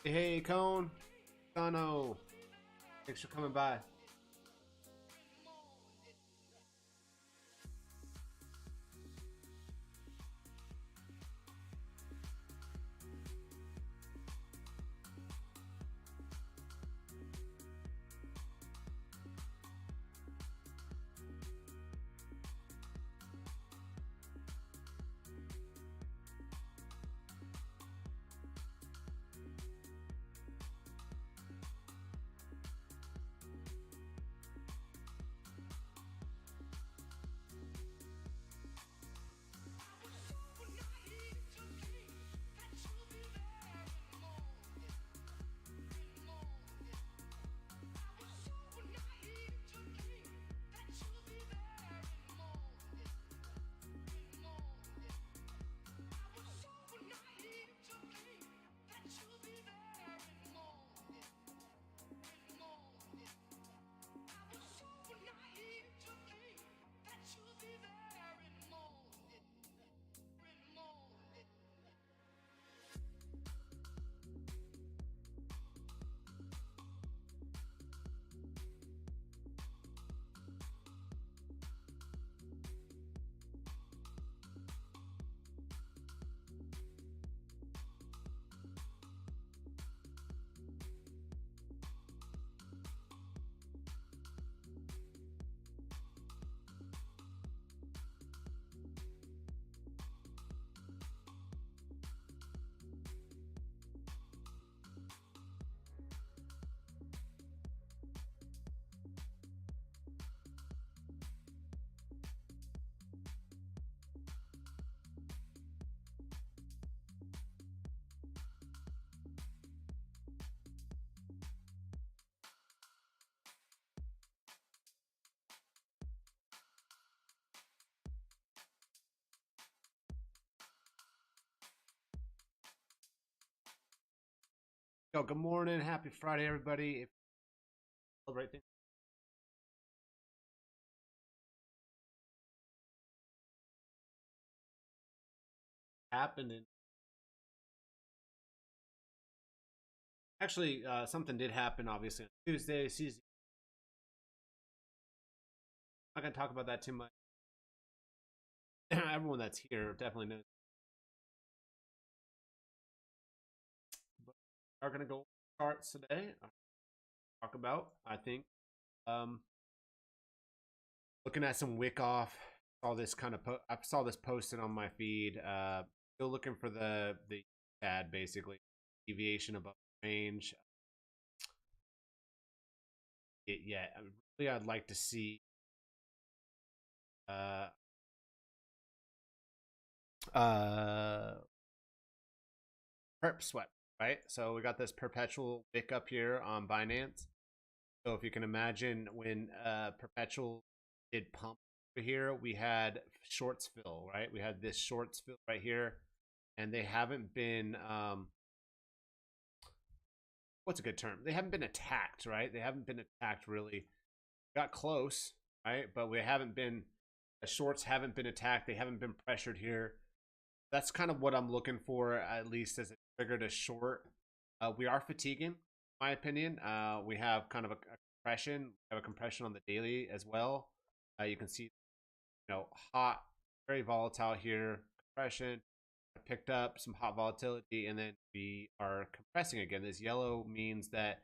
Hey, Cone. Dono. Thanks for coming by. Yo, good morning. Happy Friday, everybody. If you celebrate things happened, and actually, something did happen. Obviously, on Tuesday, season. I'm not gonna talk about that too much. Everyone that's here definitely knows. But we are gonna go charts today. Talk about. I think. Um, Looking at some wick off. Saw this kind of. I saw this posted on my feed. Still looking for the ad basically deviation above range. Yeah, really, I'd like to see uh uh perp sweat, right? So we got this perpetual wick up here on Binance. So if you can imagine when perpetual did pump over here, we had shorts fill, right? We had this shorts fill right here, and they haven't been what's a good term? They haven't been attacked, right? They haven't been attacked really. Got close, right? But we haven't been the shorts haven't been attacked. They haven't been pressured here. That's kind of what I'm looking for, at least as a trigger to short. We are fatiguing, in my opinion. We have kind of a compression. We have a compression on the daily as well. You can see, hot, very volatile here. Compression. Picked up some hot volatility, and then we are compressing again. This yellow means that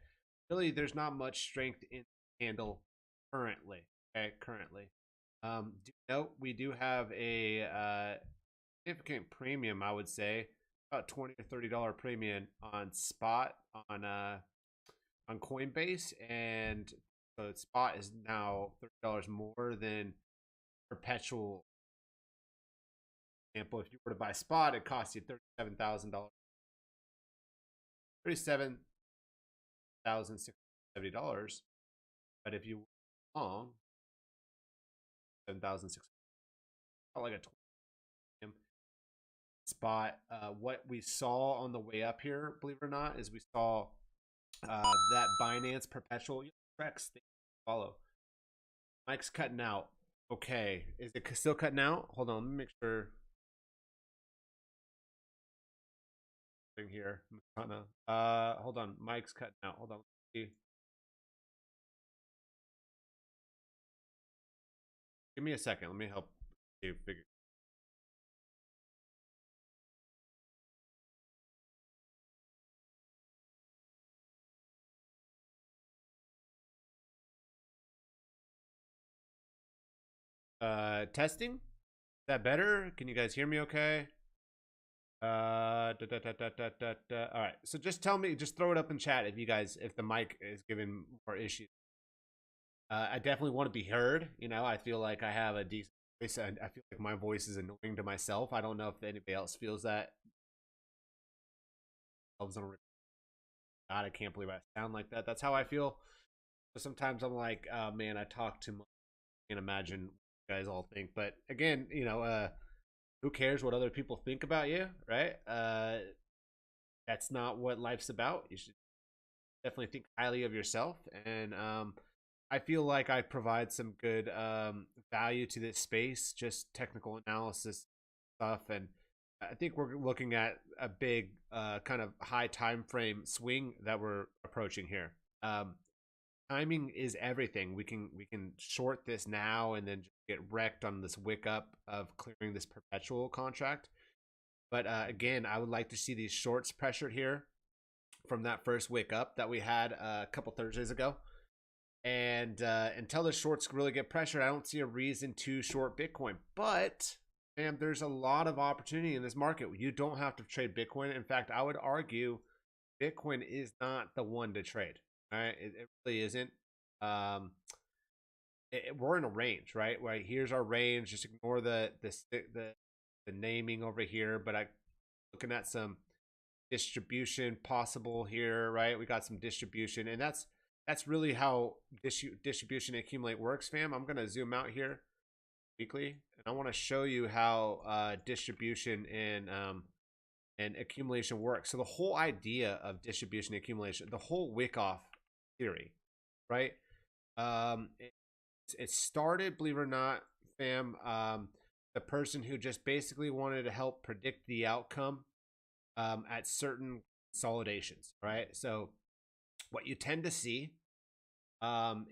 really there's not much strength in the candle currently. Okay, currently. Note we do have a significant premium, I would say, about $20 or $30 premium on spot on Coinbase, and the spot is now $30 more than perpetual. For example, if you were to buy spot, it costs you $37,000, $37,670. But if you long, 7,600, like a 20 spot. What we saw on the way up here, believe it or not, is we saw that Binance perpetual tracks thing follow. Mike's cutting out. Okay, is it still cutting out? Hold on, let me make sure. here. Hold on. Mike's cutting out. Hold on. Let's see. Give me a second. Let me help you figure. Testing? Is that better? Can you guys hear me okay? All right. So just tell me, just throw it up in chat if you guys, if the mic is giving more issues. I definitely want to be heard. You know, I feel like I have a decent voice, and I feel like my voice is annoying to myself. I don't know if anybody else feels that. God, I can't believe I sound like that. That's how I feel. But sometimes I'm like, oh man, I talk too much. I can't imagine what you guys all think. But again, you know, who cares what other people think about you, right? That's not what life's about. You should definitely think highly of yourself. And I feel like I provide some good value to this space, just technical analysis stuff. And I think we're looking at a big kind of high time frame swing that we're approaching here. Timing is everything. We can short this now and then get wrecked on this wick up of clearing this perpetual contract. But again, I would like to see these shorts pressured here from that first wick up that we had a couple Thursdays ago. And until the shorts really get pressured, I don't see a reason to short Bitcoin. But man, there's a lot of opportunity in this market. You don't have to trade Bitcoin. In fact, I would argue Bitcoin is not the one to trade. Right? It really isn't. We're in a range, right? Right here's our range. Just ignore the naming over here. But I looking at some distribution possible here, right? We got some distribution, and that's really how distribution accumulate works, fam. I'm gonna zoom out here weekly, and I want to show you how distribution and accumulation works. So the whole idea of distribution accumulation, the whole wick off theory, right? It started, believe it or not, fam, the person who just basically wanted to help predict the outcome at certain consolidations, right? So what you tend to see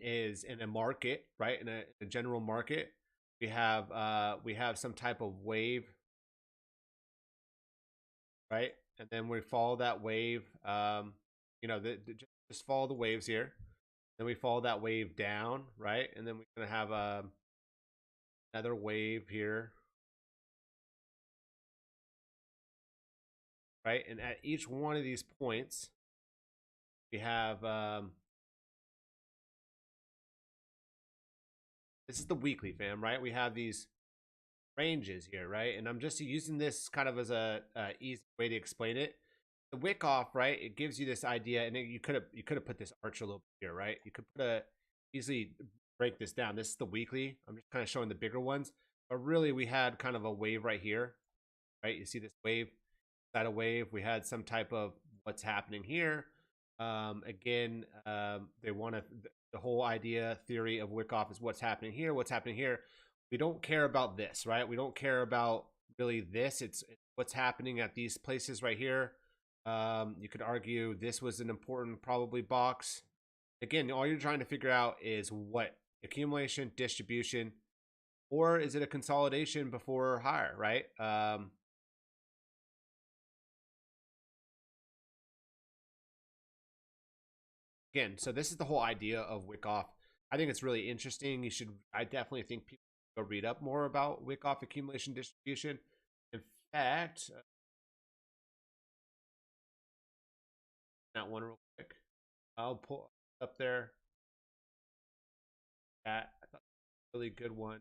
is in a market, right? In a general market, we have some type of wave, right? And then we follow that wave. You know, just follow the waves here. Then we follow that wave down, right? And then we're gonna have another wave here, right? And at each one of these points, we have this is the weekly, fam, right? We have these ranges here, right? And I'm just using this kind of as a easy way to explain it. The wick off, right? It gives you this idea, and you could have put this arch a little bit here, right? You could easily break this down. This is the weekly. I'm just kind of showing the bigger ones, but really we had kind of a wave right here, right? You see this wave, side of wave. We had some type of what's happening here. Again, they want to the whole idea theory of wick off is what's happening here. What's happening here? We don't care about this, right? We don't care about really this. It's what's happening at these places right here. You could argue this was an important probably box. Again, all you're trying to figure out is what accumulation, distribution, or is it a consolidation before higher, right? Again, so this is the whole idea of wick off. I think it's really interesting. I definitely think people go read up more about wick off accumulation distribution. In fact, that one real quick. I'll pull up there. That I thought was a really good one.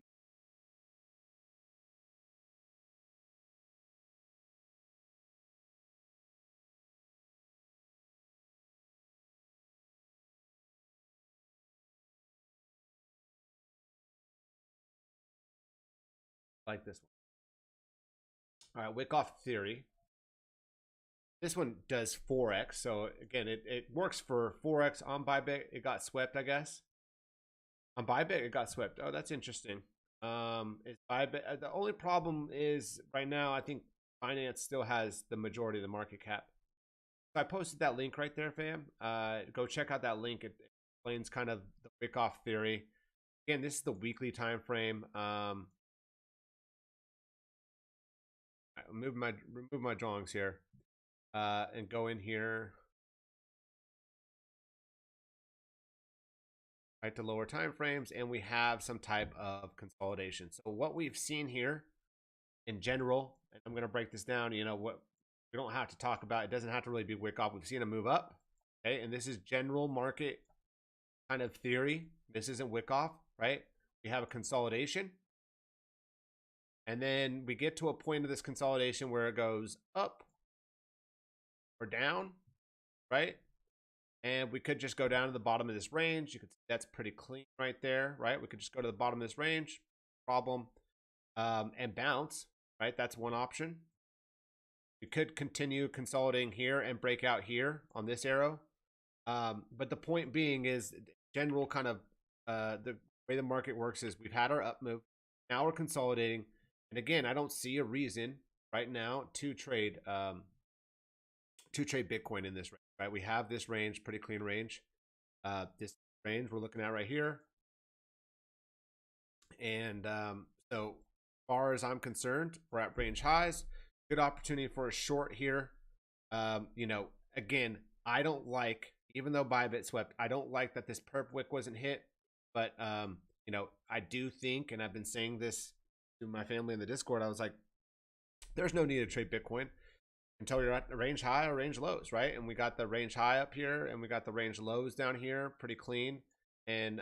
I like this one. All right, wick off theory. This one does 4x. So again, it works for 4x on Bybit. It got swept, I guess. On Bybit, it got swept. Oh, that's interesting. Is Bybit the only problem is right now? I think Binance still has the majority of the market cap. So I posted that link right there, fam. Go check out that link. It explains kind of the wick off theory. Again, this is the weekly time frame. Remove my drawings here, and go in here. Right, to lower time frames, and we have some type of consolidation. So what we've seen here in general, and I'm going to break this down, you know, what we don't have to talk about, it doesn't have to really be wick off. We've seen a move up, okay, and this is general market kind of theory. This isn't wick off, right? We have a consolidation, and then we get to a point of this consolidation where it goes up or down, right? And we could just go down to the bottom of this range. You could see that's pretty clean right there, right? We could just go to the bottom of this range, problem, and bounce, right? That's one option. We could continue consolidating here and break out here on this arrow. But the point being is general kind of the way the market works is we've had our up move. Now we're consolidating. And again, I don't see a reason right now to trade Bitcoin in this range, right? We have this range, pretty clean range. This range we're looking at right here. And so far as I'm concerned, we're at range highs. Good opportunity for a short here. You know, again, I don't like, even though Bybit swept, I don't like that this perp wick wasn't hit. But, you know, I do think, and I've been saying this to my family in the Discord, I was like, there's no need to trade Bitcoin until you're at the range high or range lows, right? And we got the range high up here, and we got the range lows down here, pretty clean. And,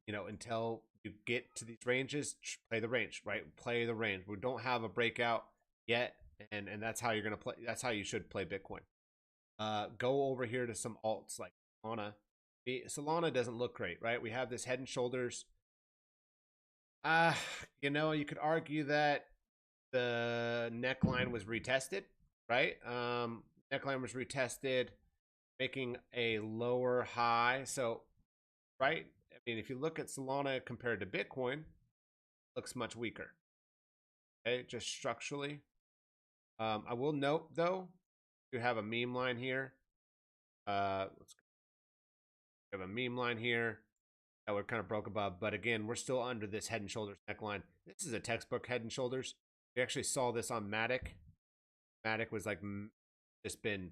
you know, until you get to these ranges, play the range, right? Play the range. We don't have a breakout yet, and that's how you're going to play. That's how you should play Bitcoin. Go over here to some alts like Solana. Solana doesn't look great, right? We have this head and shoulders. You know, you could argue that the neckline was retested, right? Neckline was retested, making a lower high. So, right? I mean, if you look at Solana compared to Bitcoin, it looks much weaker. Okay, just structurally. I will note though, you have a meme line here. Let's have a meme line here that we're kind of broke above, but again, we're still under this head and shoulders neckline. This is a textbook head and shoulders. We actually saw this on Matic. Matic was like just been.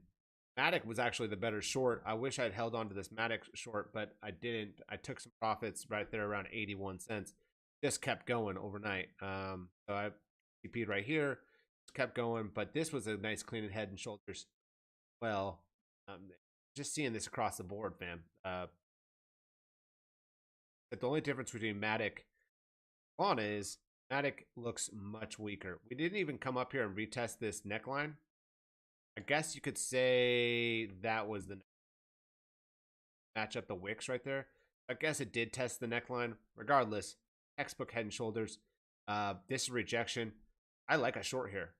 Matic was actually the better short. I wish I'd held on to this Matic short, but I didn't. I took some profits right there around 81 cents. Just kept going overnight. So I TP'd right here. Just kept going, but this was a nice clean head and shoulders. Well, just seeing this across the board, fam. But the only difference between Matic and Solana is Matic looks much weaker. We didn't even come up here and retest this neckline. I guess you could say that was the match up the wicks right there. I guess it did test the neckline. Regardless, textbook head and shoulders. This is rejection. I like a short here.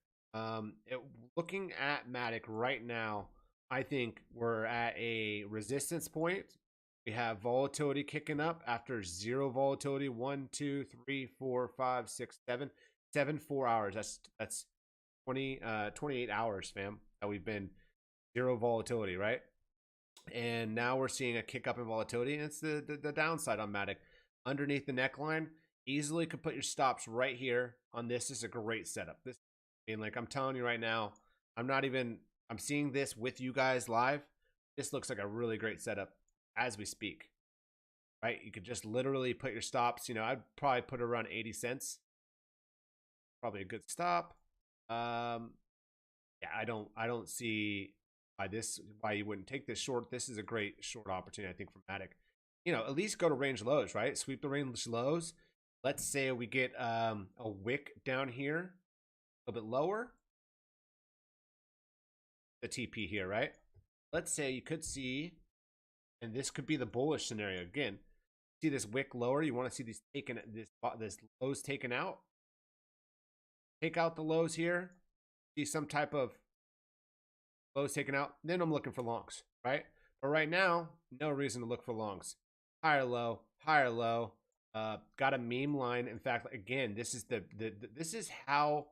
Looking at Matic right now, I think we're at a resistance point. We have volatility kicking up after zero volatility. 1, 2, 3, 4, 5, 6, 7, 4 hours. That's 28 hours, fam, that we've been zero volatility, right? And now we're seeing a kick up in volatility, and it's the downside on Matic. Underneath the neckline, easily could put your stops right here on this. This is a great setup. This, I mean, like I'm telling you right now, I'm seeing this with you guys live. This looks like a really great setup as we speak, right? You could just literally put your stops. You know, I'd probably put around 80 cents. Probably a good stop. Yeah, I don't see why you wouldn't take this short. This is a great short opportunity, I think, for Matic. You know, at least go to range lows, right? Sweep the range lows. Let's say we get a wick down here, a little bit lower. The TP here, right? Let's say you could see, and this could be the bullish scenario again. See this wick lower? You want to see these taken, this lows taken out. Take out the lows here. See some type of lows taken out. Then I'm looking for longs, right? But right now, no reason to look for longs. Higher low, higher low. Got a meme line. In fact, again, this is this is how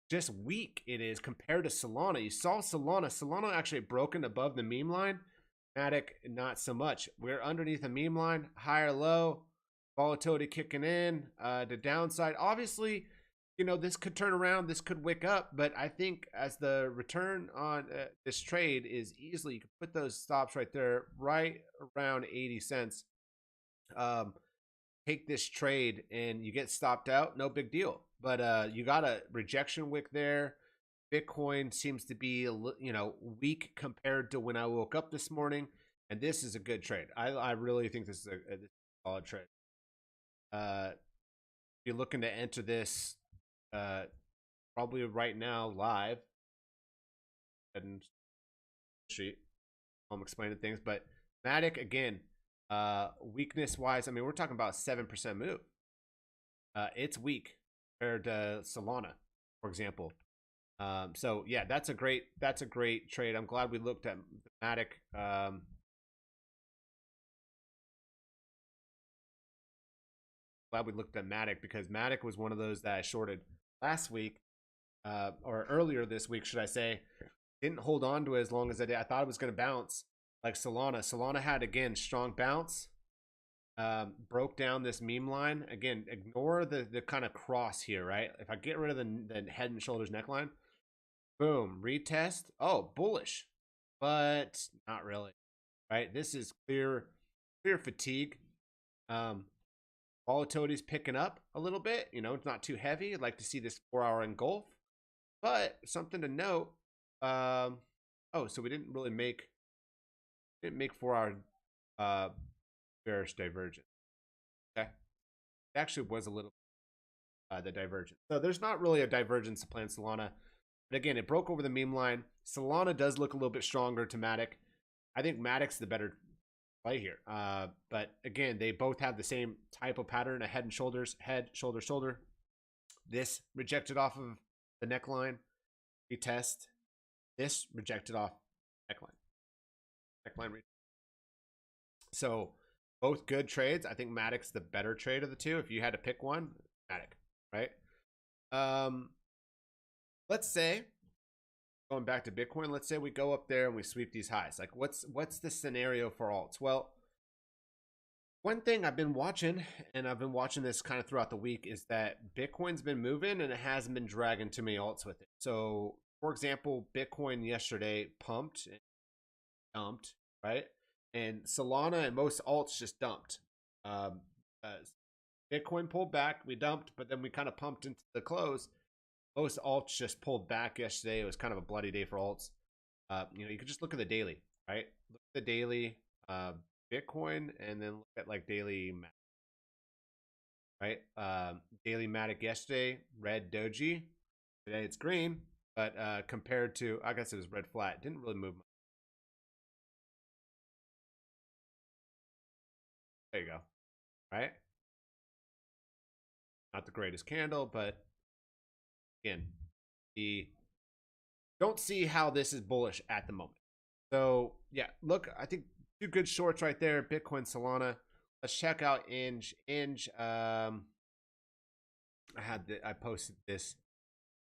just weak it is compared to Solana. You saw Solana actually broken above the meme line. Matic, not so much. We're underneath the meme line, higher low, volatility kicking in. The downside, obviously, you know, this could turn around, this could wick up, but I think as the return on this trade is easily, you can put those stops right there, right around 80 cents. Take this trade and you get stopped out, no big deal. But you got a rejection wick there. Bitcoin seems to be you know, weak compared to when I woke up this morning, and this is a good trade. I really think this is a solid trade. If you're looking to enter this, probably right now live, and street, I'm explaining things, but Matic again, weakness wise, I mean, we're talking about 7% move. It's weak compared to Solana, for example. So yeah, that's a great trade. I'm glad we looked at Matic. Glad we looked at Matic, because Matic was one of those that I shorted last week, or earlier this week, should I say. Didn't hold on to it as long as I did. I thought it was going to bounce like Solana. Solana had, again, strong bounce. Broke down this meme line. Again, ignore the kind of cross here, right? If I get rid of the head and shoulders neckline, boom, retest. Oh, bullish, but not really, right? This is clear fatigue. Volatility's picking up a little bit. You know, it's not too heavy. I'd like to see this 4-hour engulf, but something to note. Oh, so we didn't really make 4-hour bearish divergence. Okay, it actually was a little the divergence. So there's not really a divergence to plan Solana. But again, it broke over the meme line. Solana does look a little bit stronger to Matic. I think Matic's the better play here. But again, they both have the same type of pattern: a head and shoulders, head, shoulder, shoulder. This rejected off of the neckline. Retest. This rejected off neckline. Neckline retest. So both good trades. I think Matic's the better trade of the two. If you had to pick one, Matic, right? Let's say, going back to Bitcoin, let's say we go up there and we sweep these highs. Like, what's the scenario for alts? Well, one thing I've been watching, and I've been watching this kind of throughout the week, is that Bitcoin's been moving and it hasn't been dragging too many alts with it. So, for example, Bitcoin yesterday pumped and dumped, right? And Solana and most alts just dumped. Bitcoin pulled back, we dumped, but then we kind of pumped into the close. Most alts just pulled back yesterday. It was kind of a bloody day for alts. You know, you could just look at the daily, right? Look at the daily Bitcoin, and then look at like daily Matic, right? Daily Matic yesterday, red doji. Today it's green, but compared to, I guess it was red flat. It didn't really move much. There you go, right? Not the greatest candle, but again, don't see how this is bullish at the moment. So yeah, look, I think two good shorts right there: Bitcoin, Solana. Let's check out Inge. I posted this.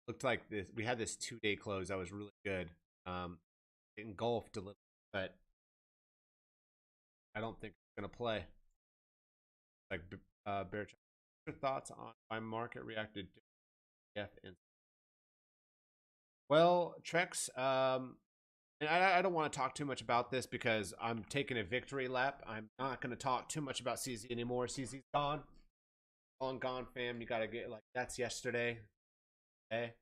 Looked like this. We had this 2-day close that was really good. It engulfed a little, but I don't think it's gonna play. Like bear. Your thoughts on why market reacted to F and well, Trex. And I don't want to talk too much about this because I'm taking a victory lap. I'm not going to talk too much about CZ anymore. CZ's gone. Long gone, fam. You got to get, like, that's yesterday. Okay.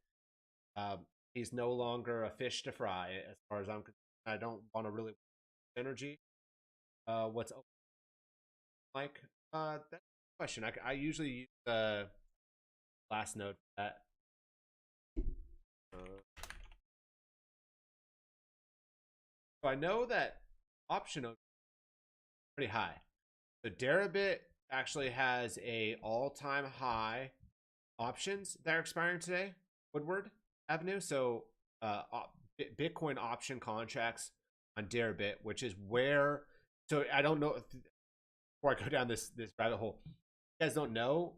He's no longer a fish to fry as far as I'm concerned. I don't want to really energy. What's like? That's a question. I usually use last note for that. So I know that option is pretty high. So Deribit actually has a all-time high options that are expiring today. Woodward Avenue. So Bitcoin option contracts on Deribit, which is where. So I don't know. Before I go down this rabbit hole, you guys don't know.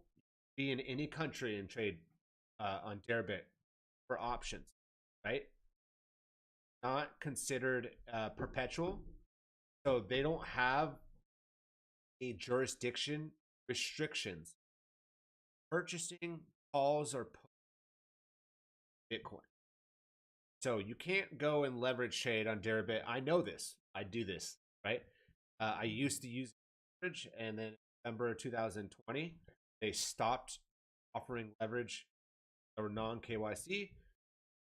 Be in any country and trade on Deribit. for options, right? Not considered perpetual. So they don't have a jurisdiction restrictions purchasing calls or Bitcoin. So you can't go and leverage trade on Deribit. I know this. I do this, right? I used to use leverage, and then November 2020, they stopped offering leverage or non KYC.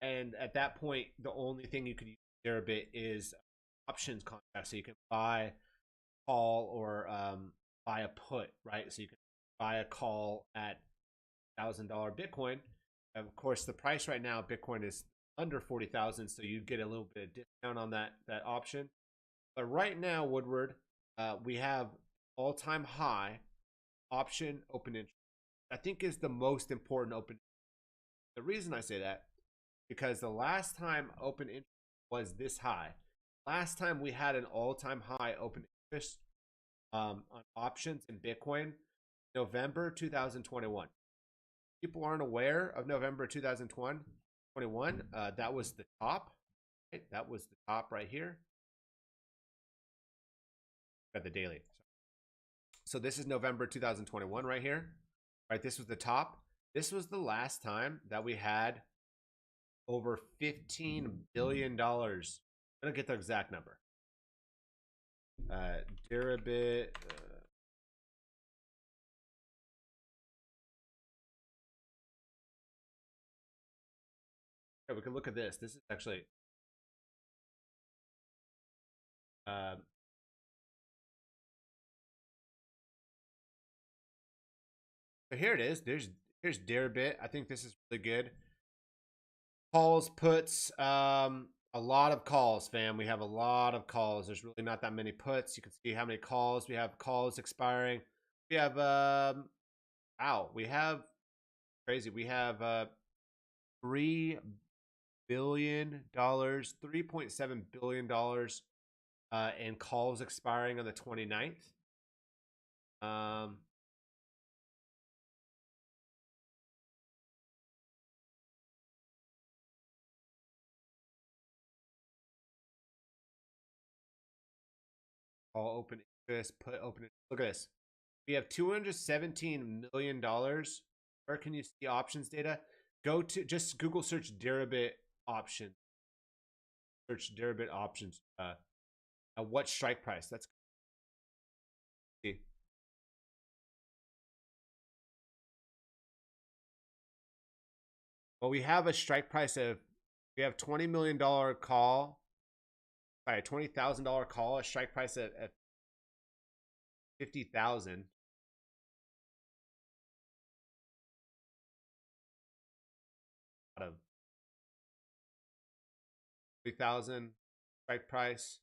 And at that point, the only thing you could use Deribit is options contracts. So you can buy, call, or buy a put, right? So you can buy a call at $1,000 Bitcoin. Of course, the price right now Bitcoin is under 40,000, so you get a little bit of discount on that option. But right now, Woodward, we have all-time high option open interest. I think is the most important open. The reason I say that because the last time open interest was this high, last time we had an all-time high open interest on options in Bitcoin, November 2021. People aren't aware of November 2021. That was the top. Right? That was the top right here. At the daily. So this is November 2021 right here. Right, this was the top. This was the last time that we had over $15 billion. I don't get the exact number. Deribit. Okay, we can look at this. This is actually so here it is. Here's Deribit. I think this is really good. Calls, puts, a lot of calls, fam. We have a lot of calls. There's really not that many puts. You can see how many calls. We have calls expiring. We have wow, we have crazy. We have $3 billion, $3.7 billion in calls expiring on the 29th. Call open interest, put open. Look at this. We have $217 million. Where can you see options data? Go to just Google search Deribit option. Search Deribit options. What strike price? That's see. Well, we have a strike price of we have $20 million call. Sorry, $20,000 call. A strike price at 50,000. Out of 3,000 strike price.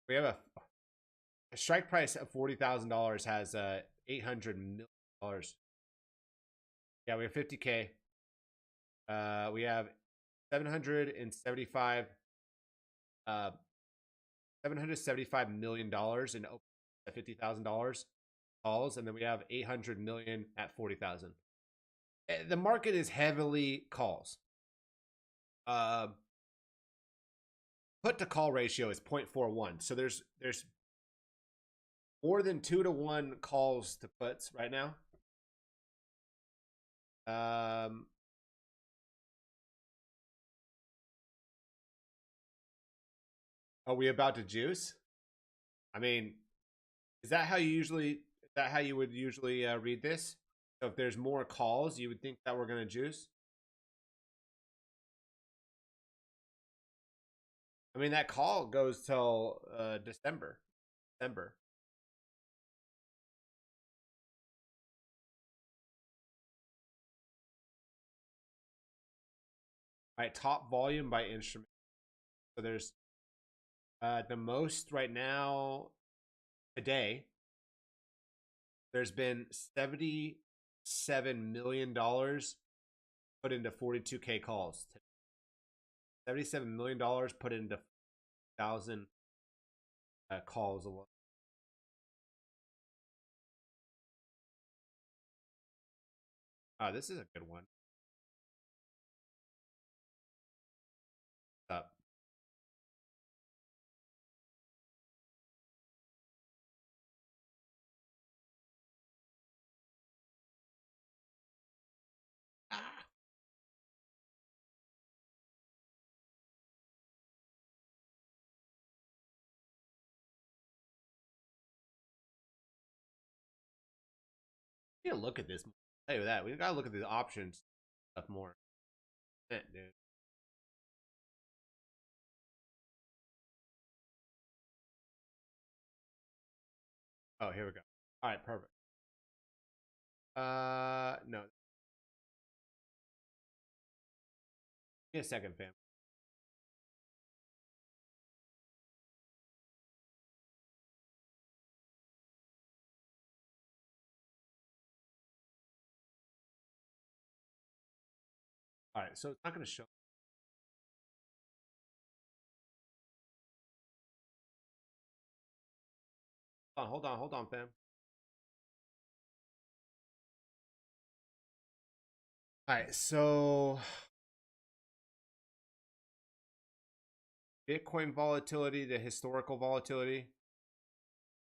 We have a strike price of $40,000 has $800 million. Yeah, we have 50K. We have 775 $775 million in open at $50,000 calls, and then we have 800 million at 40,000. The market is heavily calls. Put to call ratio is 0.41. So there's more than 2-to-1 calls to puts right now. Are we about to juice? I mean, is that how you would usually read this? So if there's more calls, you would think that we're going to juice? I mean, that call goes till December. All right, top volume by instrument. So there's the most right now today. There's been $77 million put into 42K calls. $77 million put into 1,000 calls alone. Oh, this is a good one. Up. Ah. We gotta look at this. I'll tell you that. We gotta look at the options stuff more. Dude. Oh, here we go. All right, perfect. No. Give me a second, fam. All right, so it's not gonna show. Hold on, fam. All right, so Bitcoin volatility, the historical volatility.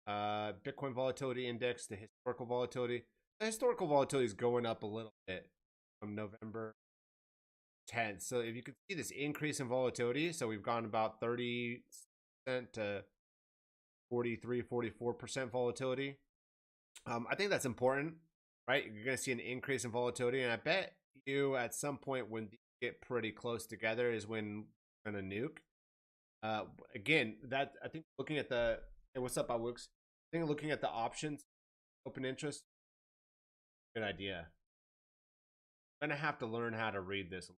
Bitcoin volatility index, the historical volatility. The historical volatility is going up a little bit from November 10th. So if you could see this increase in volatility, so we've gone about 30% to 43, 44% volatility. I think that's important, right? You're going to see an increase in volatility, and I bet you at some point when these get pretty close together is when we're going to nuke. Again, that I think looking at the hey, what's up, Wooks? I think looking at the options, open interest, good idea. I'm gonna have to learn how to read this.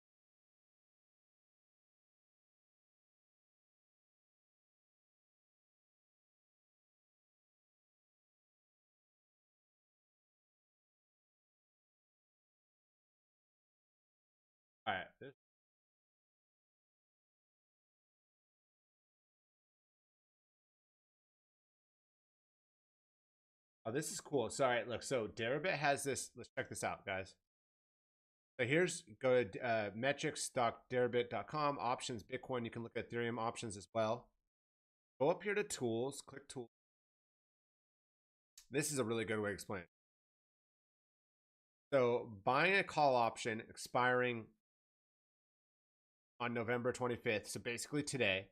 All right, oh, this is cool. Sorry, look. So Deribit has this. Let's check this out, guys. So here's go to metrics.deribit.com options Bitcoin. You can look at Ethereum options as well. Go up here to tools. Click tools. This is a really good way to explain it. So buying a call option expiring on November 25th. So basically today.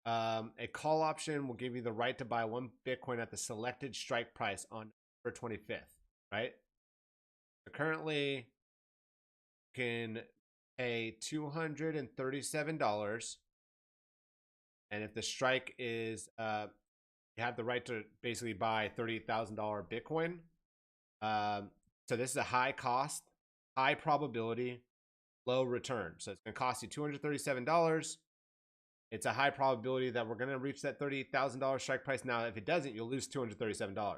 A call option will give you the right to buy one Bitcoin at the selected strike price on November 25th, right? So currently, you can pay $237, and if the strike is, you have the right to basically buy $30,000 Bitcoin. So this is a high cost, high probability, low return. So it's going to cost you $237. It's a high probability that we're going to reach that $30,000 strike price. Now, if it doesn't, you'll lose $237. Now,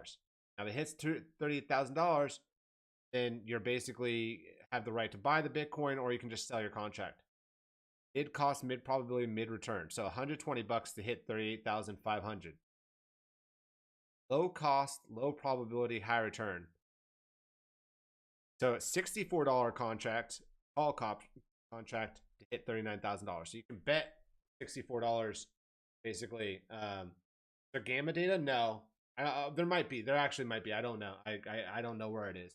if it hits $30,000, then you're basically have the right to buy the Bitcoin, or you can just sell your contract. Mid cost, mid probability, mid return. So $120 to hit 38,500. Low cost, low probability, high return. So $64 contract, call contract to hit $39,000. So you can bet $64 basically. Their gamma data? No. There might be. There actually might be. I don't know. I don't know where it is.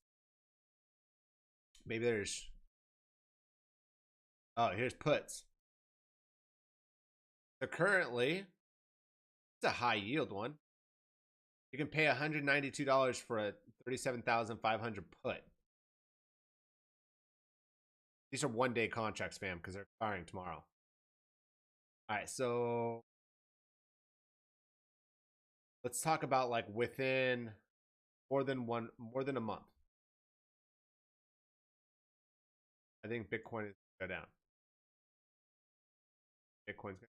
Maybe there's. Oh, here's puts. So currently, it's a high yield one. You can pay $192 for a 37,500 put. These are 1 day contracts, fam, because they're expiring tomorrow. All right, so let's talk about like within more than a month. I think Bitcoin is going to go down. Bitcoin's going to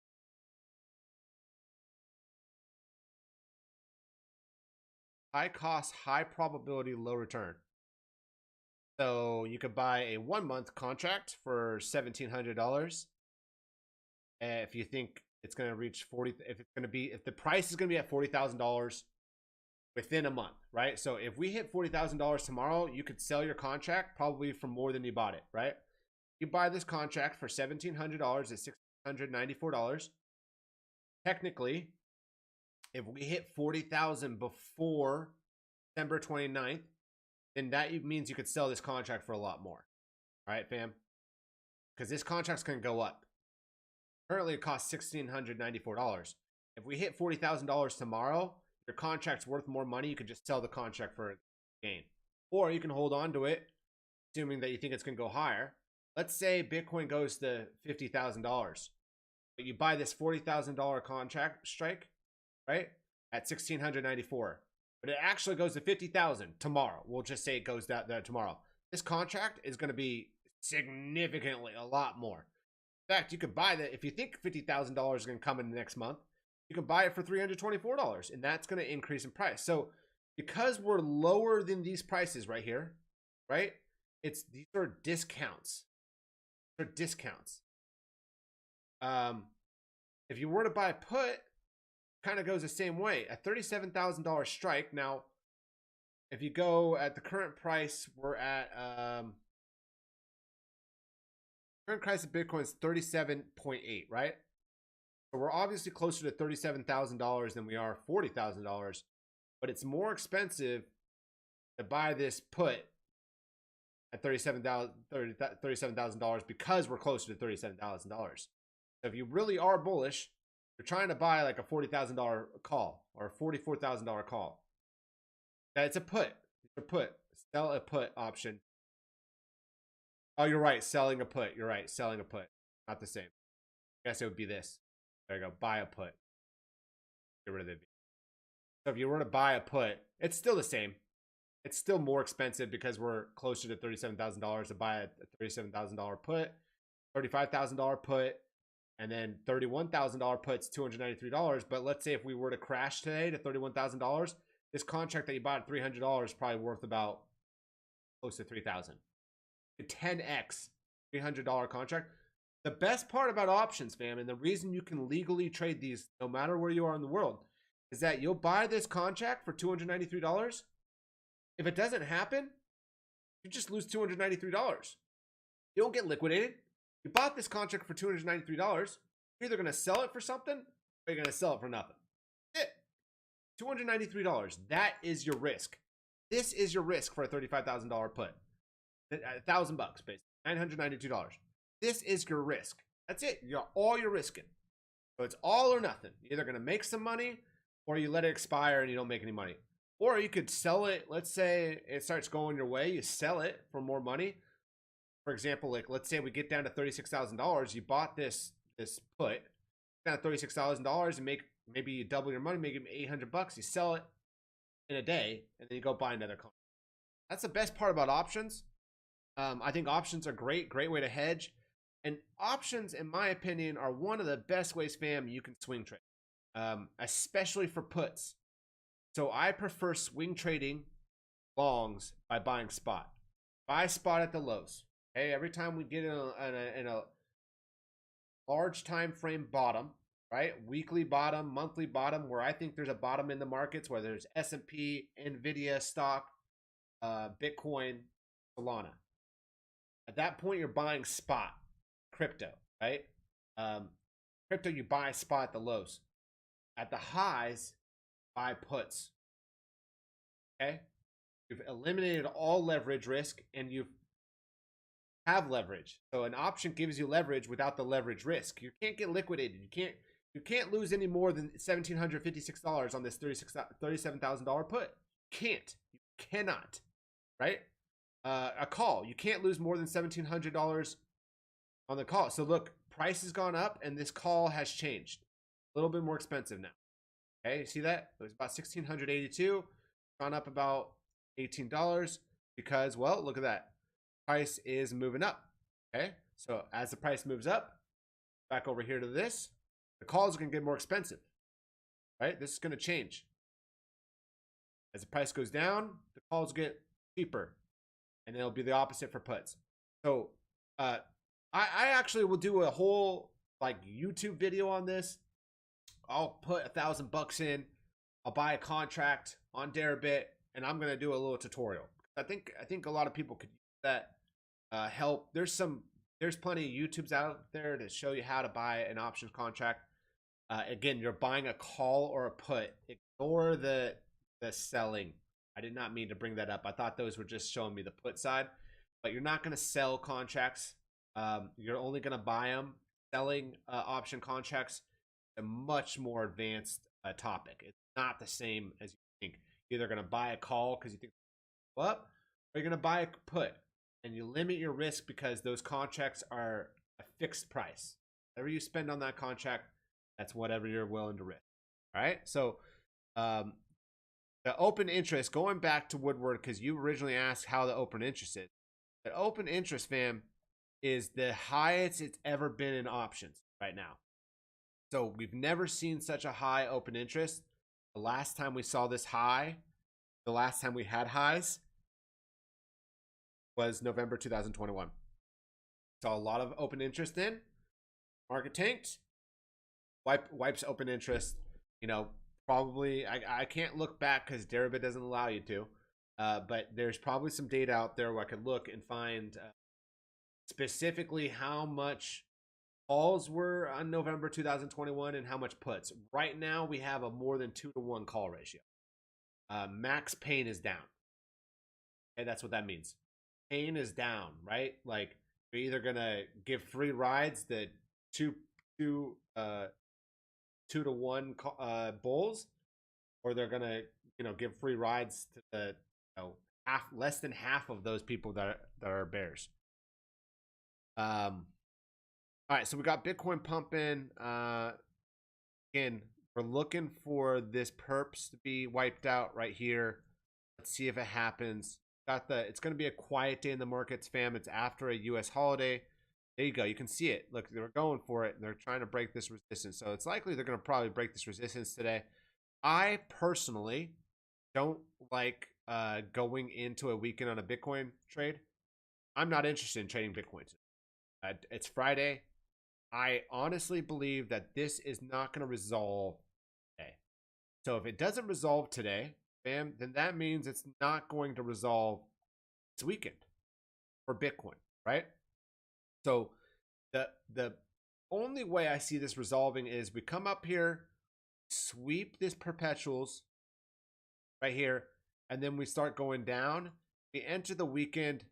high cost, high probability, low return. So you could buy a 1 month contract for $1,700. If you think it's going to reach 40, if the price is going to be at $40,000, within a month, right? So if we hit $40,000 tomorrow, you could sell your contract probably for more than you bought it, right? You buy this contract for $1,700 at $694. Technically, if we hit 40,000 before December 29th, then that means you could sell this contract for a lot more. All right, fam? Because this contract's going to go up. Currently, it costs $1,694. If we hit $40,000 tomorrow, your contract's worth more money. You can just sell the contract for a gain. Or you can hold on to it, assuming that you think it's going to go higher. Let's say Bitcoin goes to $50,000. But you buy this $40,000 contract strike, right, at $1,694. But it actually goes to $50,000 tomorrow. We'll just say it goes that there tomorrow. This contract is going to be significantly a lot more. In fact, you could buy that if you think $50,000 is going to come in the next month. You can buy it for $324, and that's going to increase in price. So because we're lower than these prices right here, right? These are discounts. They're discounts. If you were to buy a put, kind of goes the same way. A $37,000 strike. Now, if you go at the current price, we're at current price of Bitcoin is 37.8, right? So we're obviously closer to $37,000 than we are $40,000, but it's more expensive to buy this put at $37,000 because we're closer to $37,000. So if you really are bullish, you're trying to buy like a $40,000 call or a $44,000 call. It's a put. It's a put. Sell a put option. Oh, you're right. Selling a put. You're right. Selling a put. Not the same. I guess it would be this. There you go. Buy a put. Get rid of it. So if you were to buy a put, it's still the same. It's still more expensive because we're closer to $37,000 to buy a $37,000 put, $35,000 put, and then $31,000 puts $293. But let's say if we were to crash today to $31,000, this contract that you bought at $300 is probably worth about close to $3,000. 10x $300 contract. The best part about options, fam, and the reason you can legally trade these no matter where you are in the world, is that you'll buy this contract for $293. If it doesn't happen, you just lose $293. You don't get liquidated. You bought this contract for $293. You're either going to sell it for something or you're going to sell it for nothing. $293. That is your risk. This is your risk for a $35,000 put. $1,000 basically. $992. This is your risk. That's it. You're all you're risking. So it's all or nothing. You're either going to make some money or you let it expire and you don't make any money. Or you could sell it. Let's say it starts going your way. You sell it for more money. For example, like let's say we get down to $36,000. You bought this put down to $36,000 and maybe you double your money, make it $800. You sell it in a day and then you go buy another contract. That's the best part about options. I think options are great way to hedge. And options, in my opinion, are one of the best ways, fam, you can swing trade, especially for puts. So I prefer swing trading longs by buying spot. Buy spot at the lows. Okay, every time we get in a large time frame bottom, right? Weekly bottom, monthly bottom, where I think there's a bottom in the markets, where there's S&P, Nvidia stock, Bitcoin, Solana. At that point, you're buying spot crypto, right? Crypto, you buy spot at the lows. At the highs, buy puts. Okay? You've eliminated all leverage risk and you have leverage. So an option gives you leverage without the leverage risk. You can't get liquidated. You can't lose any more than $1,756 on this $37,000 put. You cannot, right? A call, you can't lose more than $1,700 on the call. So look, price has gone up and this call has changed. A little bit more expensive now. Okay, you see that? It was about $1,682, gone up about $18 because, well, look at that. Price is moving up. Okay, so as the price moves up, back over here to this, the calls are going to get more expensive. Right? This is going to change. As the price goes down, the calls get cheaper. And it'll be the opposite for puts. So I actually will do a whole like YouTube video on this. I'll put $1,000 in. I'll buy a contract on Deribit, and I'm gonna do a little tutorial. I think a lot of people could use that help. There's plenty of YouTubes out there to show you how to buy an options contract. Again, you're buying a call or a put. Ignore the selling. I did not mean to bring that up. I thought those were just showing me the put side, but you're not going to sell contracts. You're only going to buy them. Selling option contracts, a much more advanced topic. It's not the same as you think. You're either going to buy a call because you think what, or you're going to buy a put, and you limit your risk because those contracts are a fixed price. Whatever you spend on that contract, that's whatever you're willing to risk. All right. So um, the open interest, going back to Woodward, because you originally asked how the open interest is. The open interest, fam, is the highest it's ever been in options right now. So we've never seen such a high open interest. The last time we saw this high, the last time we had highs was November 2021. Saw a lot of open interest in. Market tanked. Wipes open interest. You know, probably I can't look back because Deribit doesn't allow you to. But there's probably some data out there where I could look and find specifically how much calls were on November 2021 and how much puts. Right now, we have a more than 2-to-1 call ratio. Max pain is down. Okay, that's what that means. Pain is down, right? Like you're either gonna give free rides the two to one bulls, or they're gonna give free rides to the less than half of those people that are bears. All right, so we got Bitcoin pumping. Again, we're looking for this perps to be wiped out right here. Let's see if it happens. It's going to be a quiet day in the markets, fam. It's after a U.S. holiday. There you go. You can see it. Look, they're going for it, and they're trying to break this resistance. So it's likely they're going to probably break this resistance today. I personally don't like going into a weekend on a Bitcoin trade. I'm not interested in trading Bitcoin. It's Friday. I honestly believe that this is not going to resolve today. So if it doesn't resolve today, bam, then that means it's not going to resolve this weekend for Bitcoin, right? So the only way I see this resolving is we come up here, sweep this perpetuals right here, and then we start going down. We enter the weekend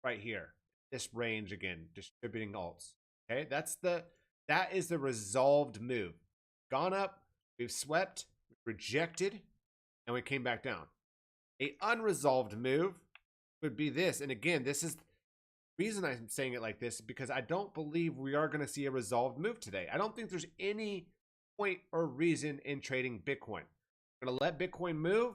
right here, this range again, distributing alts. Okay, that is the resolved move. Gone up, we've swept, rejected, and we came back down. A unresolved move would be this. And again, this is the reason I'm saying it like this, because I don't believe we are going to see a resolved move today. I don't think there's any point or reason in trading Bitcoin. I'm going to let Bitcoin move.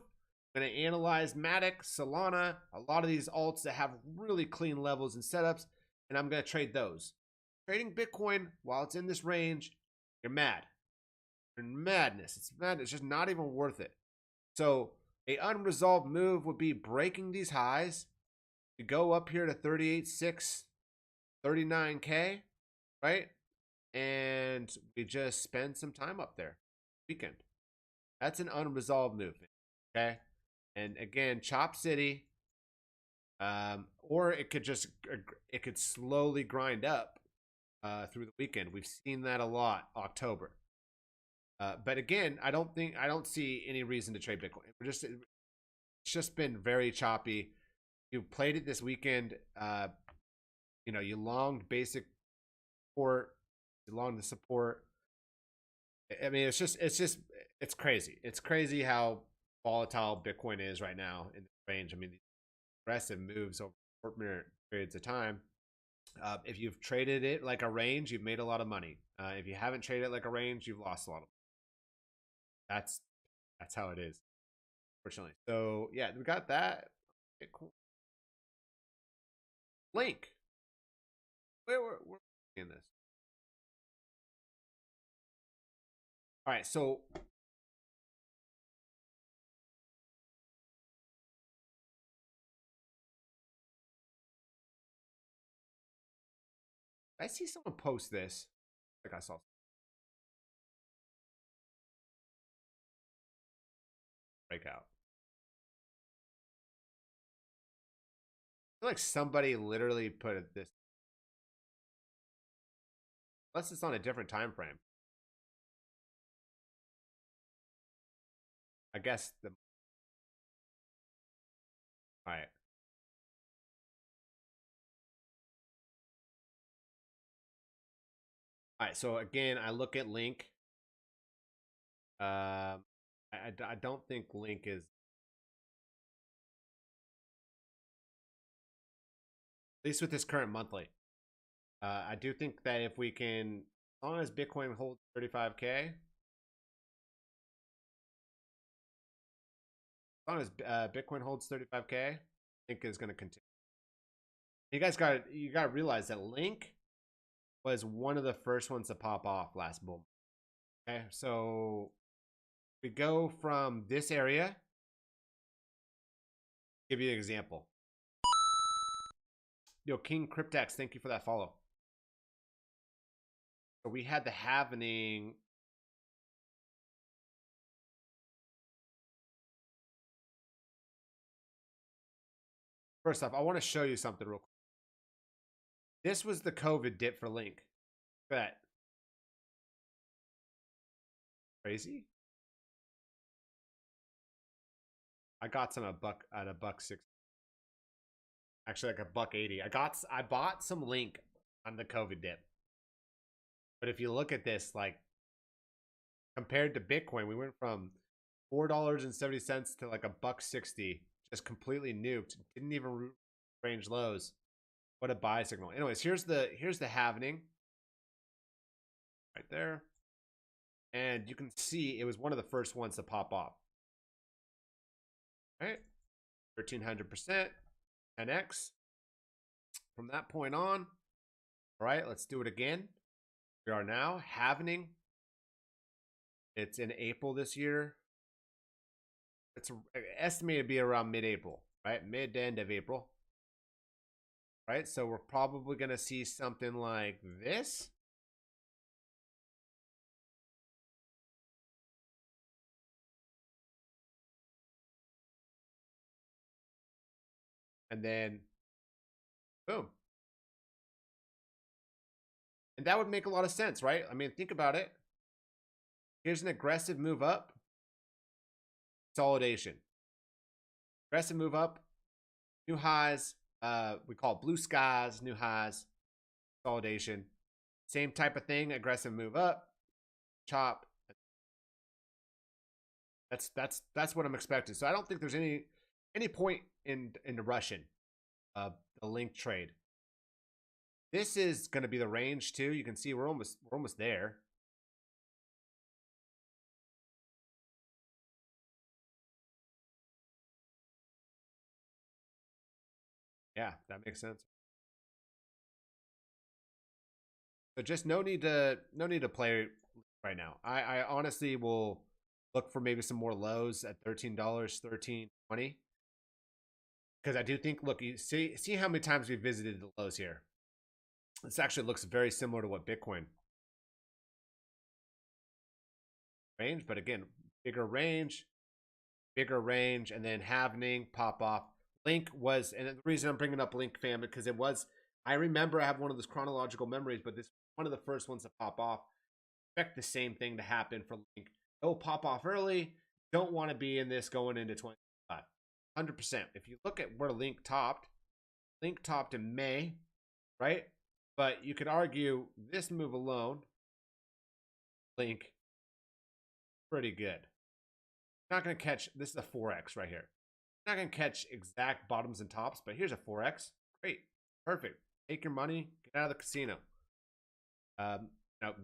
I'm going to analyze Matic, Solana, a lot of these alts that have really clean levels and setups, and I'm going to trade those. Trading Bitcoin while it's in this range, you're mad. You're in madness. It's mad. It's just not even worth it. So a unresolved move would be breaking these highs. We go up here to 38.6, 39K, right? And we just spend some time up there. Weekend. That's an unresolved move. Okay. And again, Chop City, or it could slowly grind up through the weekend. We've seen that a lot, October. But again, I don't see any reason to trade Bitcoin. It's just been very choppy. You played it this weekend. You longed basic support, you longed the support. I mean, it's crazy. It's crazy how volatile Bitcoin is right now in the range. I mean, these aggressive moves over short periods of time. If you've traded it like a range, you've made a lot of money. If you haven't traded it like a range, you've lost a lot of money. That's how it is, fortunately. So yeah, we got that. Okay, cool. Link. We're in this. All right, so I see someone post this. Like I saw. breakout. I feel like somebody literally put it this, unless it's on a different time frame. I guess the all right. All right, so again, I look at Link. I don't think Link is, at least with this current monthly. I do think that if we can, as long as Bitcoin holds 35K, as long as Bitcoin holds 35K, I think is going to continue. You guys got to realize that Link was one of the first ones to pop off last bull. Okay, so we go from this area. Give you an example. Yo, King Cryptex, thank you for that follow. So we had the halvening. First off, I want to show you something real quick. This was the COVID dip for Link. Look at that. Crazy. I got some at a buck 6. Actually, like a buck 80. I bought some Link on the COVID dip. But if you look at this, like compared to Bitcoin, we went from $4.70 to like a buck 60, just completely nuked. Didn't even range lows. What a buy signal. Anyways, here's the halvening right there, and you can see it was one of the first ones to pop off. Right, 1300%, 10x. From that point on, all right, let's do it again. We are now halvening. It's in April this year. It's estimated to be around mid-April, right? Mid to end of April. Right? So we're probably going to see something like this. And then, boom. And that would make a lot of sense, right? I mean, think about it. Here's an aggressive move up. Consolidation. Aggressive move up. New highs. We call it blue skies, new highs. Consolidation. Same type of thing. Aggressive move up. Chop. That's what I'm expecting. So I don't think there's any point in the rushing the Link trade. This is going to be the range too. You can see we're almost there. Yeah, that makes sense. So just no need to play right now. I honestly will look for maybe some more lows at $13, $13.20. Because I do think, look, you see how many times we visited the lows here. This actually looks very similar to what Bitcoin range, but again, bigger range, and then halvening, pop off. Link was, and the reason I'm bringing up Link, fam, because it was, I remember I have one of those chronological memories, but this one of the first ones to pop off. Expect the same thing to happen for Link. It'll pop off early. Don't want to be in this going into 2025. 100%. If you look at where Link topped in May, right? But you could argue this move alone, Link, pretty good. Not going to catch, this is a 4x right here. Not going to catch exact bottoms and tops, but here's a 4x. Great. Perfect. Take your money, get out of the casino. Now,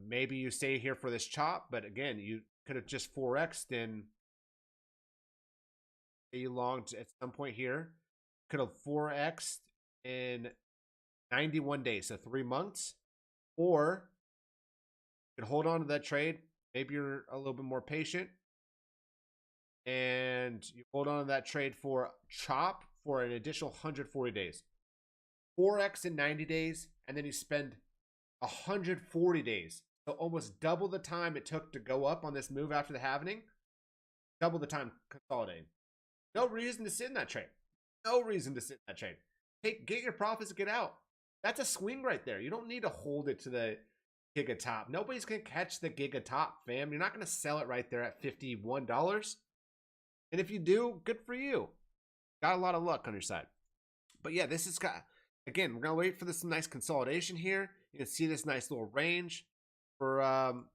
maybe you stay here for this chop, but again, you could have just 4x'd in a long at some point here. Could have 4x'd in 91 days, so 3 months. Or you could hold on to that trade. Maybe you're a little bit more patient. And you hold on to that trade for chop for an additional 140 days. 4x in 90 days, and then you spend 140 days. So almost double the time it took to go up on this move after the halvening. double the time consolidating. No reason to sit in that trade. No reason to sit in that trade. Get your profits, get out. That's a swing right there. You don't need to hold it to the giga top. Nobody's gonna catch the giga top, fam. You're not gonna sell it right there at $51. And if you do, good for you. Got a lot of luck on your side. But yeah, this has got, again, we're gonna wait for this nice consolidation here. You can see this nice little range for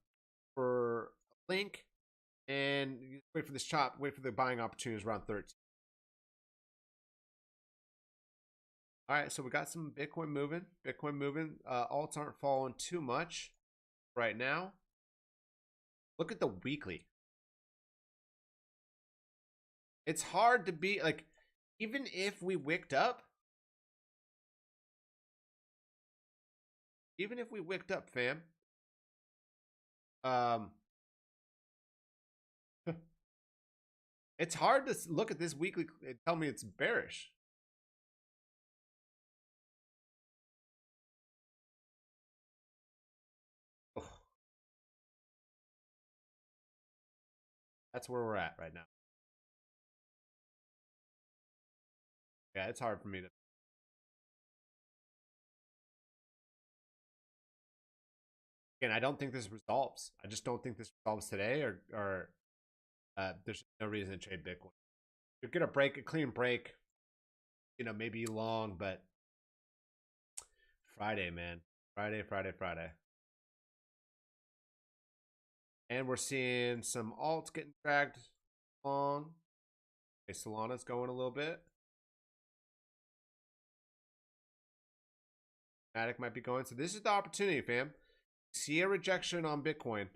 Link, and wait for this chop. Wait for the buying opportunities around 13. All right, so we got some Bitcoin moving. Alts aren't falling too much right now. Look at the weekly. It's hard to be like, even if we wicked up, fam. It's hard to look at this weekly and tell me it's bearish. Oh. That's where we're at right now. Yeah, it's hard for me to. Again, I don't think this resolves. I just don't think this resolves today, or there's no reason to trade Bitcoin. You're gonna break a clean break, you know, maybe long, but Friday, man, Friday. And we're seeing some alts getting dragged along. Okay, Solana's going a little bit. Matic might be going. So this is the opportunity, fam. See a rejection on Bitcoin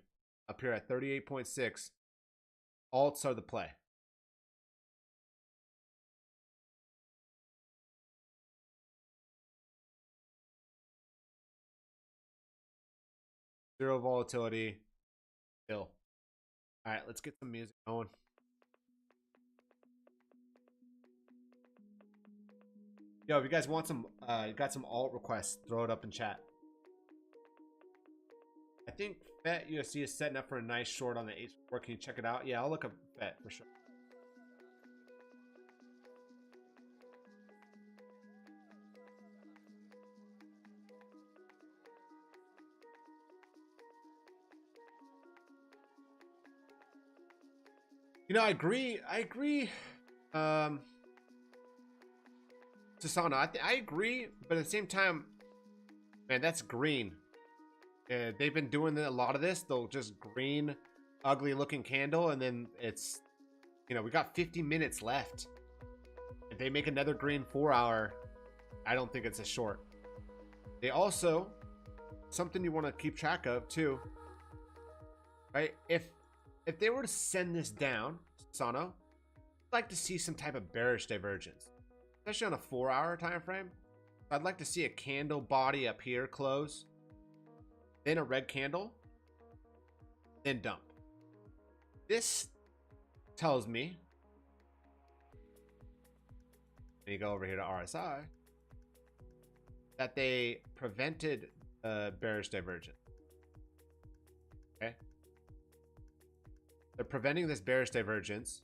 up here at 38.6. Alts are the play. Zero volatility. Still. All right, let's get some music going. Yo, if you guys want some, you got some alt requests, throw it up in chat. I think FET USD is setting up for a nice short on the H4. Can you check it out? Yeah, I'll look up FET for sure. You know, I agree. Susana, I agree, but at the same time, man, that's green. They've been doing a lot of this. They'll just green, ugly looking candle, and then it's, you know, we got 50 minutes left. If they make another green 4-hour, I don't think it's a short. They also, something you want to keep track of too, right? If they were to send this down, Sano, I'd like to see some type of bearish divergence, especially on a 4-hour time frame. I'd like to see a candle body up here close, then a red candle, then dump. This tells me, when you go over here to RSI, that they prevented bearish divergence. Okay, they're preventing this bearish divergence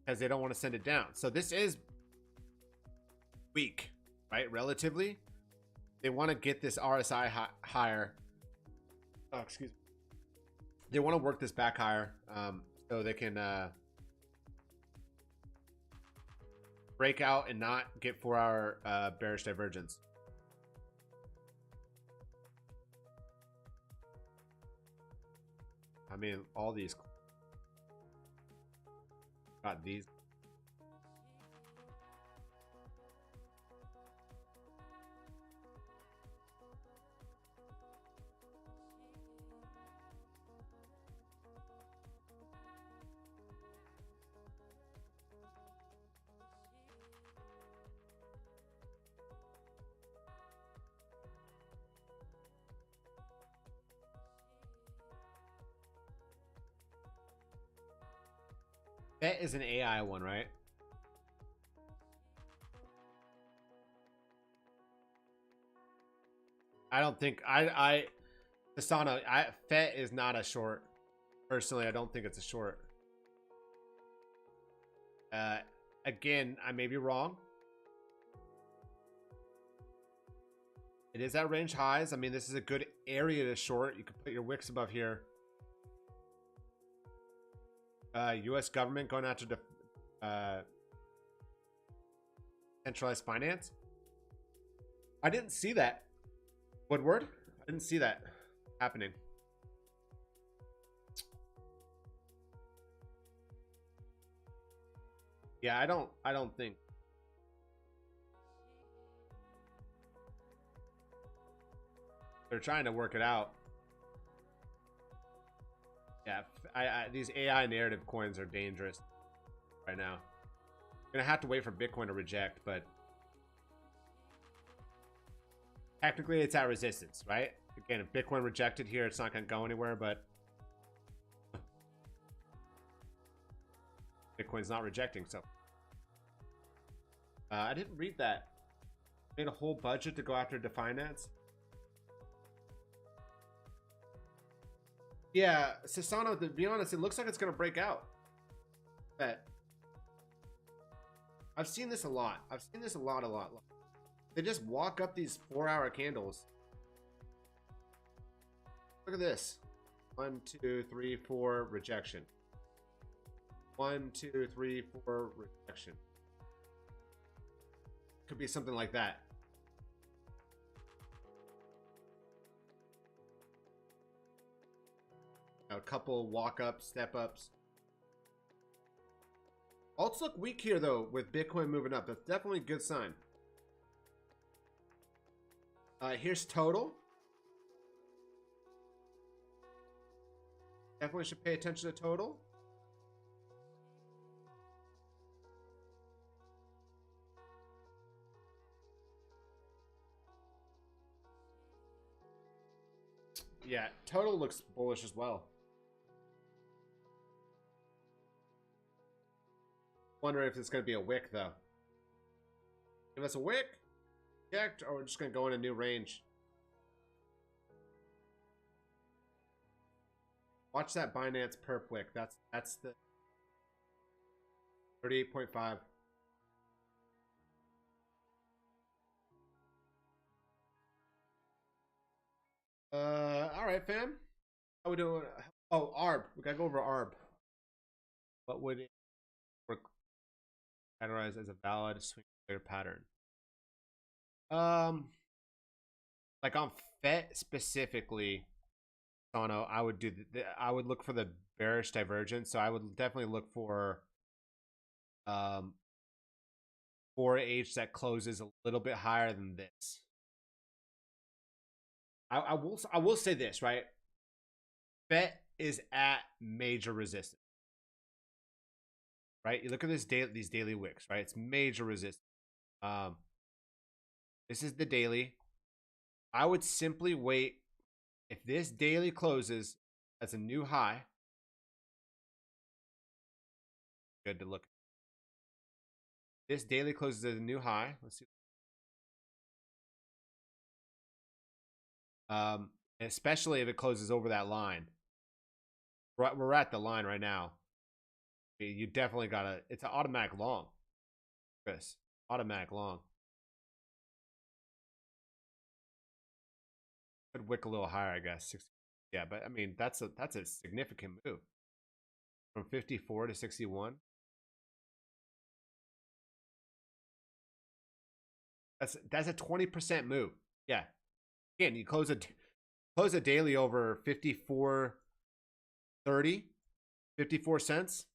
because they don't want to send it down. So this is weak, right? Relatively, they want to get this RSI higher. Oh, excuse me. They want to work this back higher, so they can break out and not get 4-hour bearish divergence. I mean, all these got these. That is an AI one, right? I don't think Asana, FET is not a short. Personally, I don't think it's a short. Uh, Again, I may be wrong. It is at range highs. I mean, this is a good area to short. You can put your wicks above here. U.S. government going after centralized finance. I didn't see that. Woodward? I didn't see that happening. Yeah, I don't think. They're trying to work it out. Yeah, these AI narrative coins are dangerous right now. Gonna have to wait for Bitcoin to reject, but technically it's at resistance, right? Again, if Bitcoin rejected here, it's not gonna go anywhere, but Bitcoin's not rejecting, so I didn't read that. Made a whole budget to go after Definance. Yeah, Sasano, to be honest, it looks like it's gonna break out. Bet. I've seen this a lot. I've seen this a lot. They just walk up these 4-hour candles. Look at this. 1, 2, 3, 4, rejection. 1, 2, 3, 4, rejection. Could be something like that. A couple walk ups, step ups. Alts look weak here though, with Bitcoin moving up. That's definitely a good sign. Here's total. Definitely should pay attention to total. Yeah, total looks bullish as well. Wondering if it's going to be a wick though. Give us a wick, checked, or we're just going to go in a new range. Watch that Binance perp wick. That's the 38.5. All right, fam. How we doing? Oh, ARB. We gotta go over ARB. What would it categorize as a valid swing player pattern? Like on FET specifically, Sano, I would do I would look for the bearish divergence. So I would definitely look for 4H that closes a little bit higher than this. I will say this, right? FET is at major resistance. Right? You look at these daily wicks, right? It's major resistance. This is the daily. I would simply wait. If this daily closes as a new high, good to look. This daily closes as a new high. Let's see. Especially if it closes over that line. We're at the line right now. You definitely gotta. It's an automatic long, Chris. Automatic long. Could wick a little higher, I guess. 60. Yeah, but I mean that's a significant move from 54 to 61. That's a 20% move. Yeah. Again, you close a daily over 54.30, 54 cents.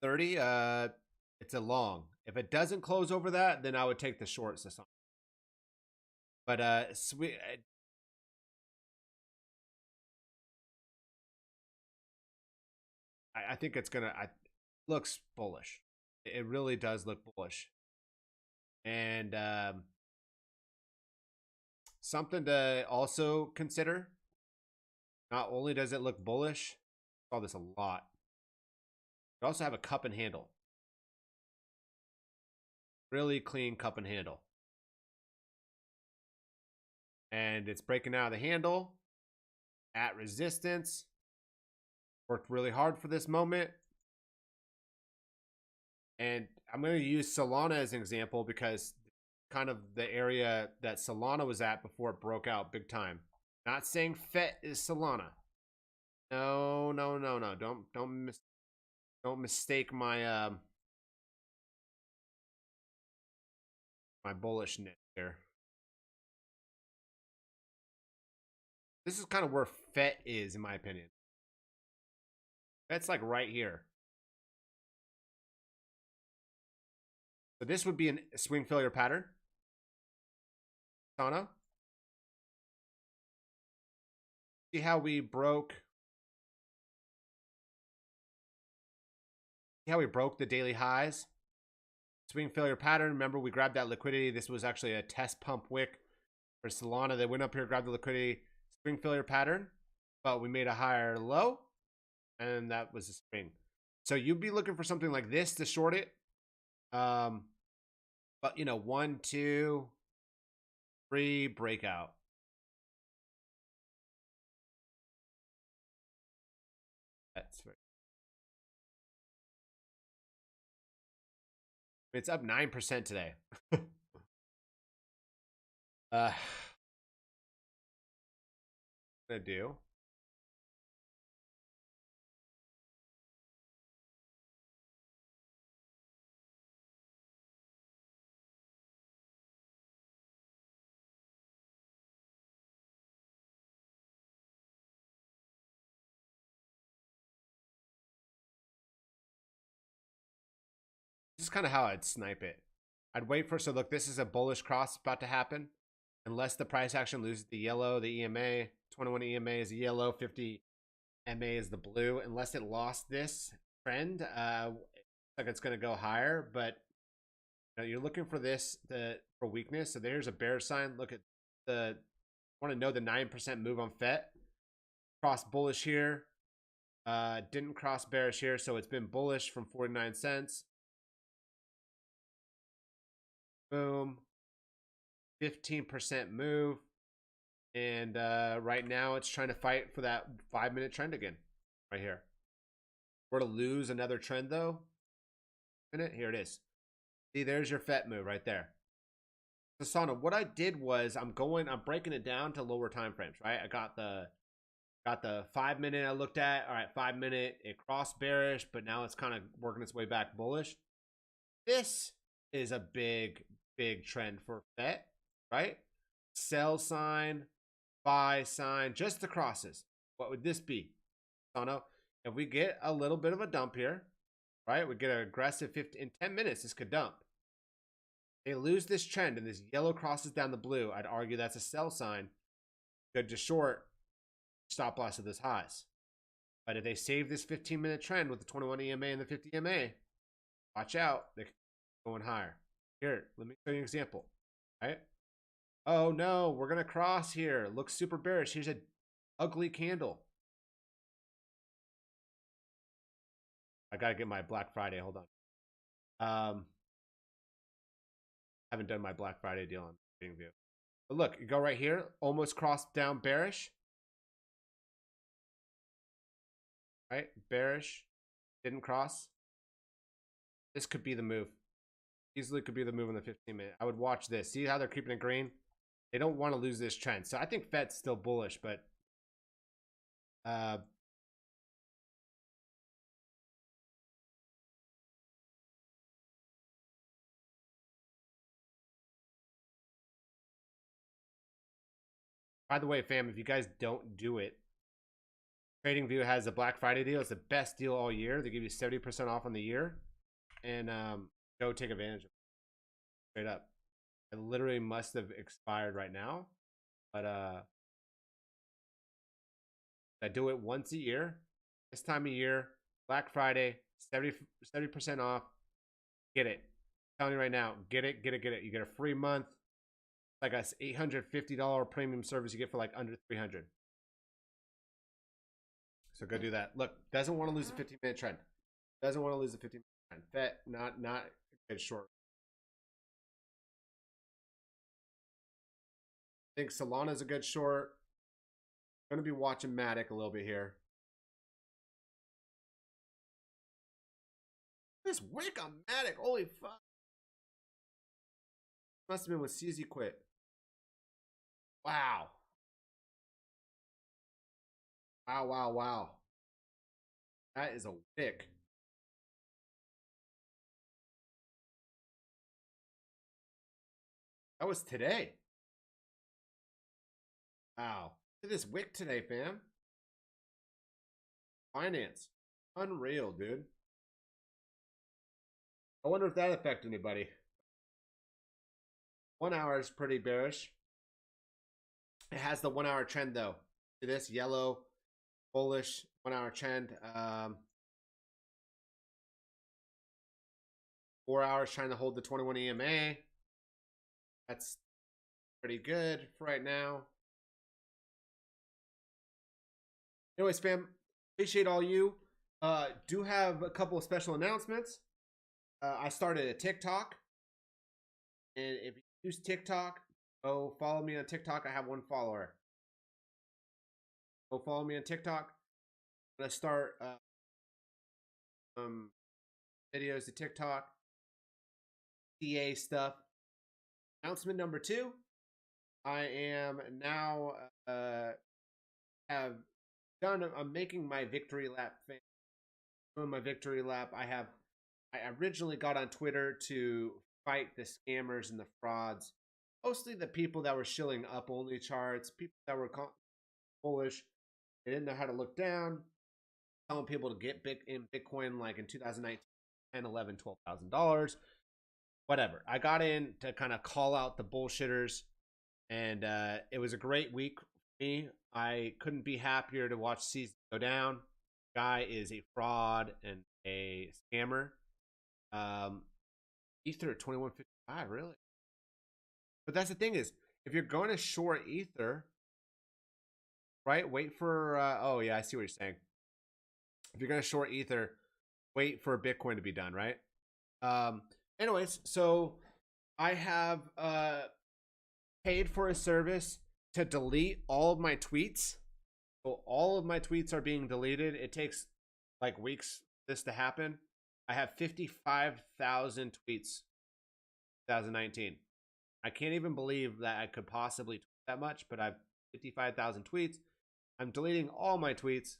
30, it's a long. If it doesn't close over that, then I would take the short. But sweet. I think it's gonna. Looks bullish. It really does look bullish, and something to also consider. Not only does it look bullish, I saw this a lot. You also have a cup and handle. Really clean cup and handle. And it's breaking out of the handle at resistance. Worked really hard for this moment. And I'm going to use Solana as an example because kind of the area that Solana was at before it broke out big time. Not saying FET is Solana. No, no, no, no. Don't mistake my my bullishness there. This is kind of where FET is, in my opinion. FET's like right here. So this would be a swing failure pattern. Solana. See how we broke. See how we broke the daily highs. Swing failure pattern. Remember, we grabbed that liquidity. This was actually a test pump wick for Solana. They went up here, grabbed the liquidity. Swing failure pattern, but we made a higher low, and that was a swing. So you'd be looking for something like this to short it. But you know, 1, 2, 3 breakout. That's right. It's up 9% today. Gonna do. This is kind of how I'd snipe it. I'd wait for, so look, this is a bullish cross about to happen. Unless the price action loses the yellow, the EMA, 21 EMA is the yellow, 50 MA is the blue. Unless it lost this trend, like it's going to go higher. But you know, you're looking for this for weakness. So there's a bear sign. Look at the, want to know the 9% move on FET. Cross bullish here. Didn't cross bearish here, so it's been bullish from 49 cents. Boom. 15% move. And right now it's trying to fight for that 5-minute trend again. Right here. We're to lose another trend though. Here it is. See, there's your FET move right there. So Sana, what I did was I'm breaking it down to lower time frames, right? I got the 5-minute I looked at. All right, 5-minute, it crossed bearish, but now it's kind of working its way back bullish. This is a big trend for FET, right? Sell sign, buy sign, just the crosses. What would this be? Sana, if we get a little bit of a dump here, right? We get an aggressive 50 in 10 minutes, this could dump. They lose this trend and this yellow crosses down the blue. I'd argue that's a sell sign. Good to short, stop loss of those highs. But if they save this 15-minute trend with the 21 EMA and the 50 EMA, watch out, they're going higher. Here, let me show you an example. Right? Oh no, we're gonna cross here. Looks super bearish. Here's an ugly candle. I gotta get my Black Friday. Hold on. Haven't done my Black Friday deal on TradingView. But look, you go right here, almost crossed down bearish. Right? Bearish. Didn't cross. This could be the move. Easily could be the move in the 15-minute. I would watch this. See how they're keeping it green? They don't want to lose this trend. So I think FET's still bullish, but by the way, fam, if you guys don't do it, TradingView has a Black Friday deal. It's the best deal all year. They give you 70% off on the year. And go take advantage of it. Straight up. It literally must have expired right now. But I do it once a year. This time of year, Black Friday, 70% off. Get it. I'm telling you right now, get it. You get a free month. Like a $850 premium service you get for like under $300. So go do that. Look, doesn't want to lose the 15-minute trend. Doesn't want to lose the 15-minute trend. FET, not a good short. I think Solana's a good short. Going to be watching Matic a little bit here. This wick on Matic. Holy fuck. Must have been when CZ quit. Wow. Wow, wow, wow. That is a wick. That was today. Wow. Look at this wick today, fam. Finance. Unreal, dude. I wonder if that affected anybody. 1 hour is pretty bearish. It has the 1 hour trend though. See this yellow, bullish 1 hour trend. 4 hours trying to hold the 21 EMA. That's pretty good for right now. Anyways, fam, appreciate all you. Do have a couple of special announcements. I started a TikTok, and if you use TikTok, go follow me on TikTok. I have 1 follower. Go follow me on TikTok. I'm gonna start videos to TikTok, CA stuff. Announcement number 2. I am now I'm making my victory lap thing. Doing my victory lap. I originally got on Twitter to fight the scammers and the frauds. Mostly the people that were shilling up only charts, people that were bullish. They didn't know how to look down. Telling people to get in Bitcoin like in 2019, $10, $11, $12,000. Whatever. I got in to kind of call out the bullshitters, and it was a great week for me. I couldn't be happier to watch CZ go down. Guy is a fraud and a scammer. Ether at 21.55, really. But that's the thing is, if you're going to short Ether, right? Wait for oh yeah, I see what you're saying. If you're going to short Ether, wait for Bitcoin to be done, right? Anyways, so I have paid for a service to delete all of my tweets. So all of my tweets are being deleted. It takes like weeks for this to happen. I have 55,000 tweets 2019. I can't even believe that I could possibly tweet that much, but I have 55,000 tweets. I'm deleting all my tweets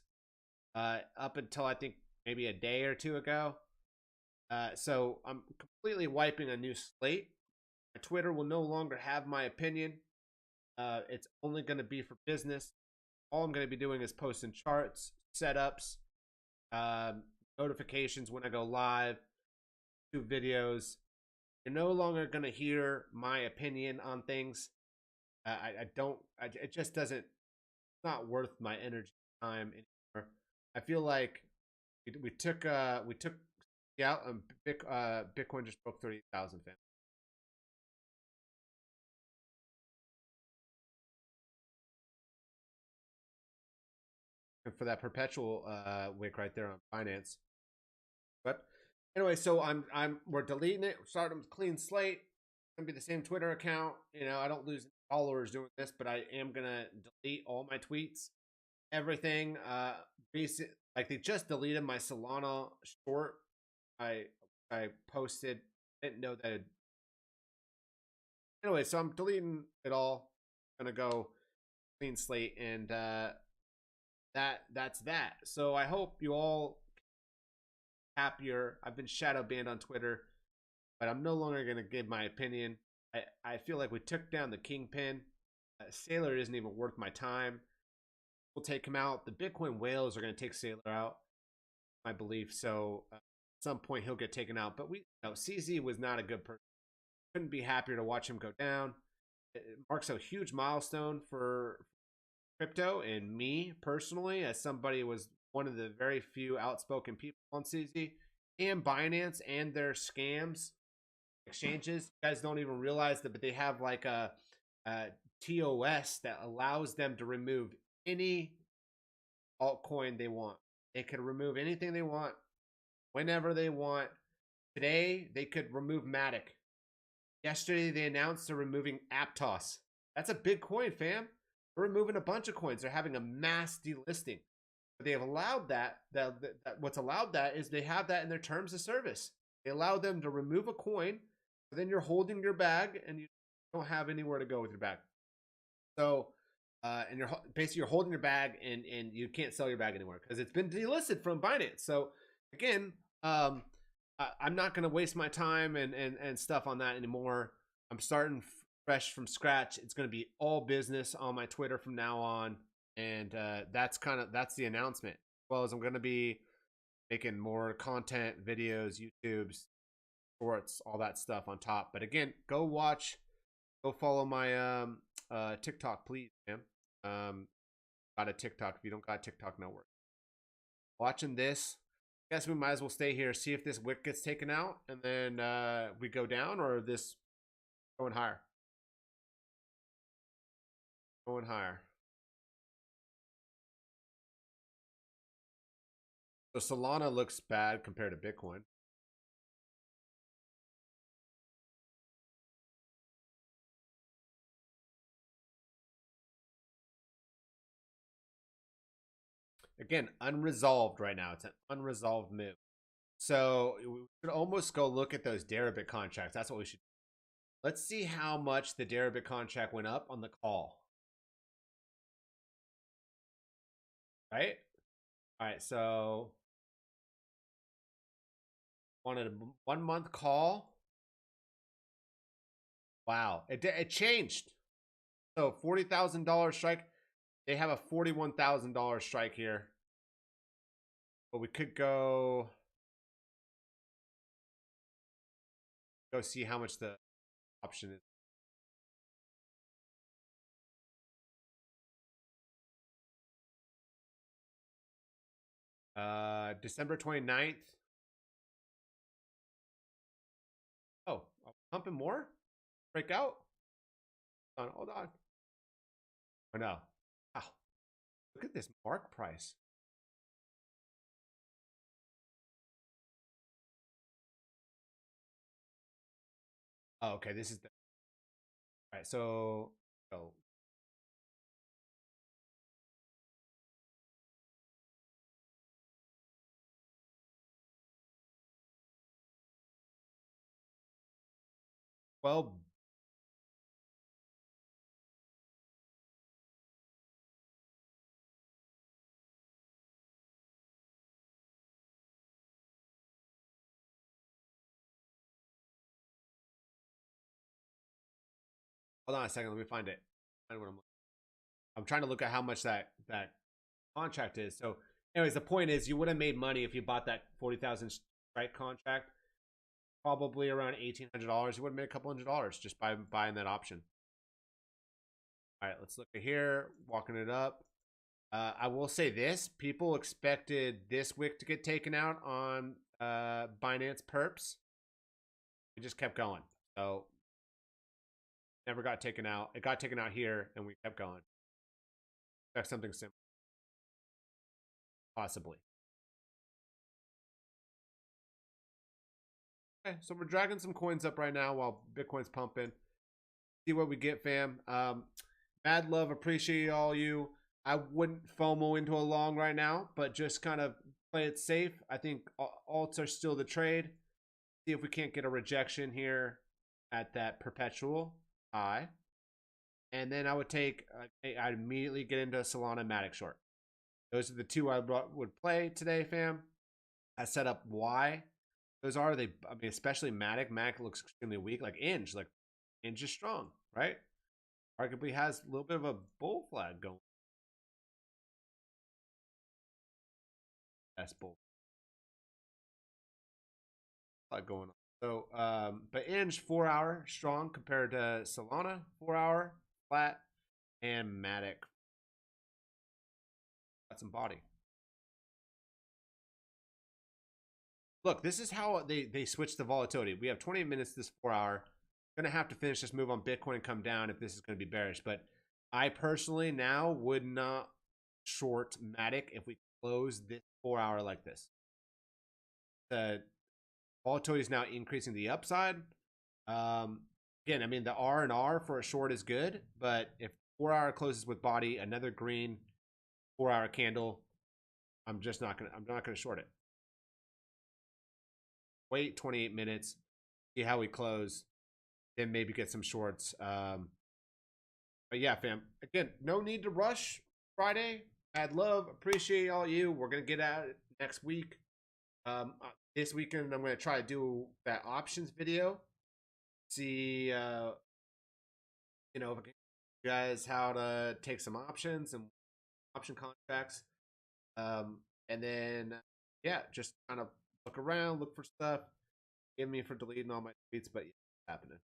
up until I think maybe a day or 2 ago. So I'm completely wiping a new slate. My Twitter will no longer have my opinion. It's only going to be for business. All I'm going to be doing is posting charts, setups, notifications when I go live, do videos. You're no longer going to hear my opinion on things. It just doesn't, it's not worth my energy time anymore. I feel like we took out Bitcoin just broke 30,000, fam. For that perpetual wick right there on finance. But anyway, so we're deleting it. We're starting with a clean slate. It's gonna be the same Twitter account. You know, I don't lose followers doing this, but I am gonna delete all my tweets, everything. Basic, like they just deleted my Solana short. I posted. Didn't know that. Anyway, so I'm deleting it all. Gonna go clean slate, and that's that. So I hope you all happier. I've been shadow banned on Twitter, but I'm no longer going to give my opinion. I feel like we took down the kingpin. Sailor isn't even worth my time. We'll take him out. The Bitcoin whales are going to take Sailor out, my belief. So at some point he'll get taken out. But CZ was not a good person. Couldn't be happier to watch him go down. It marks a huge milestone for crypto and me personally, as somebody was one of the very few outspoken people on CZ and Binance and their scams exchanges. You guys don't even realize that, but they have like a TOS that allows them to remove any altcoin they want. They can remove anything they want whenever they want. Today they could remove Matic. Yesterday they announced they're removing Aptos. That's a big coin, fam. They're removing a bunch of coins. They're having a mass delisting. But they have allowed that what's allowed that is they have that in their terms of service. They allow them to remove a coin, but then you're holding your bag and you don't have anywhere to go with your bag. So, and you're basically you're holding your bag and you can't sell your bag anymore because it's been delisted from Binance. So again, I'm not going to waste my time and stuff on that anymore. I'm starting fresh from scratch. It's going to be all business on my Twitter from now on, and that's the announcement. As well as I'm going to be making more content, videos, YouTube's, shorts, all that stuff on top. But again, go follow my TikTok, please, man. Got a TikTok. If you don't got a TikTok, no worries. Watching this, I guess we might as well stay here, see if this wick gets taken out, and then we go down, or this going higher. Going higher. So Solana looks bad compared to Bitcoin. Again, unresolved right now. It's an unresolved move. So we should almost go look at those Deribit contracts. That's what we should do. Let's see how much the Deribit contract went up on the call. Right? All right, so wanted a 1 month call. Wow, it changed. So $40,000 strike. They have a $41,000 strike here. But we could go see how much the option is. December 29th. Oh, pumping more? Break out? Hold on. Oh no. Wow. Look at this mark price. Oh, okay. This is the all right. So, oh, well, hold on a second. Let me find it. Find what I'm trying to look at how much that contract is. So, anyways, the point is, you would have made money if you bought that 40,000 strike contract. Probably around $1,800. You would have made a couple $100 just by buying that option. All right, let's look at here. Walking it up. I will say this: people expected this wick to get taken out on Binance Perps. It just kept going. So never got taken out. It got taken out here, and we kept going. Expect something similar, possibly. Okay, so we're dragging some coins up right now while Bitcoin's pumping. See what we get, fam. Mad love, appreciate all you. I wouldn't FOMO into a long right now, but just kind of play it safe. I think alts are still the trade. See if we can't get a rejection here at that perpetual high. And then I would I'd immediately get into Solana Matic short. Those are the two I would play today, fam. I set up why those are. I mean, especially Matic. Matic looks extremely weak. Like Inge is strong, right? Arguably has a little bit of a bull flag going. That's bull flag going on. So, but Inge 4 hour strong compared to Solana 4 hour flat, and Matic got some body. Look, this is how they switch the volatility. We have 28 minutes this 4 hour. Gonna have to finish this move on Bitcoin and come down if this is gonna be bearish. But I personally now would not short Matic if we close this 4 hour like this. The volatility is now increasing the upside. Again, I mean the R and R for a short is good, but if 4 hour closes with body, another green 4 hour candle, I'm just not gonna short it. Wait 28 minutes, see how we close, then maybe get some shorts. But yeah, fam. Again, no need to rush Friday. I'd love, appreciate all you. We're gonna get at it next week. This weekend I'm gonna try to do that options video. See, if I can you guys how to take some options and option contracts. And then yeah, just kind of look around, look for stuff. Forgive me for deleting all my tweets, but yeah, it's happening.